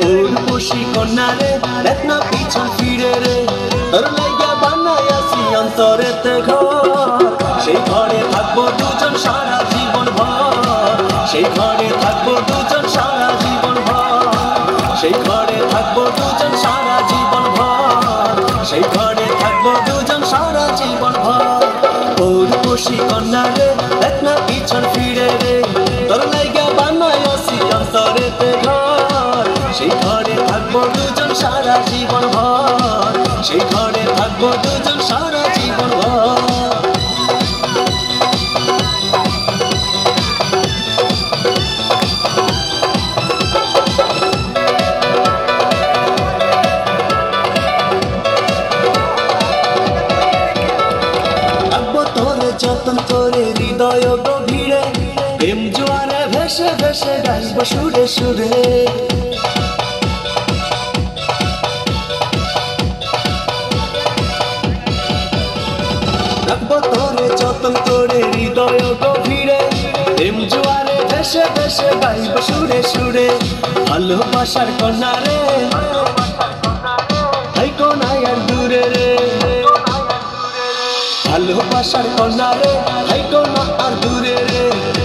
উর্বশী কন্যা রে দেখ না পিছন ফিরে রে তোর লাইগা বানাইয়াছি অন্তরেতে ঘর সেই ঘরে থাকবো দুজন সারা জীবন ভর সেই ঘরে থাকবো দুজন সারা জীবন ভর সেই ঘরে থাকবো দুজন সারা জীবন ভর সেই ঘরে থাকবো দুজন সারা জীবন ভর উর্বশী কন্যা রে দেখ না পিছন ফিরে রে তোর লাইগা বানাইয়াছি অন্তরেতে ঘর সেই ঘরে থাকবো দুজন সারা জীবন ভর সেই ঘরে থাকবো দুজন সারা জীবন ভর রাখবো তোরে যতন করে হৃদয় গভীরে প্রেম জোয়ারে ভেসে ভেসে গাইবো সুরে সুরে রাখবো তোরে যতন করে হৃদয় গভীরে প্রেম জোয়ারে ভেসে ভেসে গাইবো সুরে সুরে ভালোবাসার কন্যা রে থাইকো না আর দূরে রে ভালোবাসার কন্যা রে থাইকো না আর দূরে রে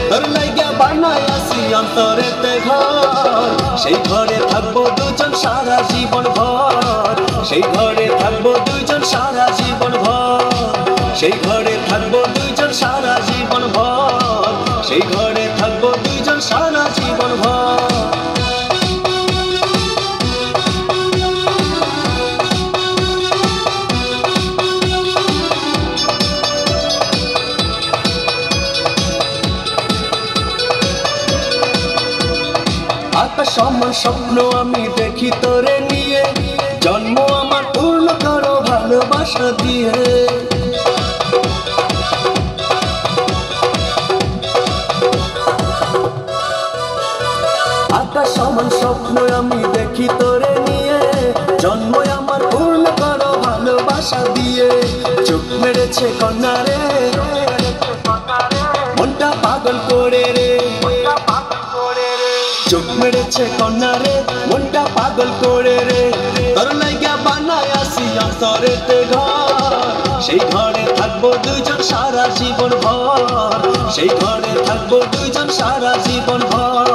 তোর লাইগা বানাইয়াছি অন্তরেতে ঘর সেই ঘরে থাকবো দুজন সারা জীবন ভর সেই ঘরে থাকবো দুজন সারা জীবন ভর সেই ঘরে থাকবো দুজন সারা জীবন ভর সেই ঘরে থাকবো দুজন সারা জীবন ভর আকাশ সমান স্বপ্ন আমি দেখি তোরে নিয়ে জন্ম আমার পূর্ণ করো ভালোবাসা দিয়ে আকাশ সমান স্বপ্ন আমি দেখি তোরে নিয়ে জন্ম আমার পূর্ণ করো ভালোবাসা দিয়ে চোখ মেরেছে কন্যা রে মনটা পাগল করে রে চোখ মেরেছে কন্যা রে মনটা পাগল করে রে তোর লাইগা বানাইয়াছি অন্তরেতে ঘর সেই ঘরে থাকবো দুজন সারা জীবন ভর সেই ঘরে থাকবো দুজন সারা জীবন ভর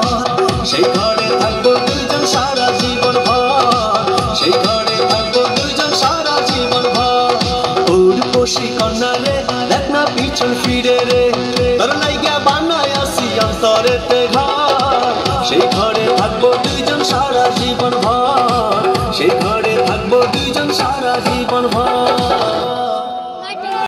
সেই ঘরে থাকবো দুজন সারা জীবন ভর সেই ঘরে থাকবো দুজন সারা জীবন ভর উর্বশী কন্যা রে দেখ না পিছন ফিরে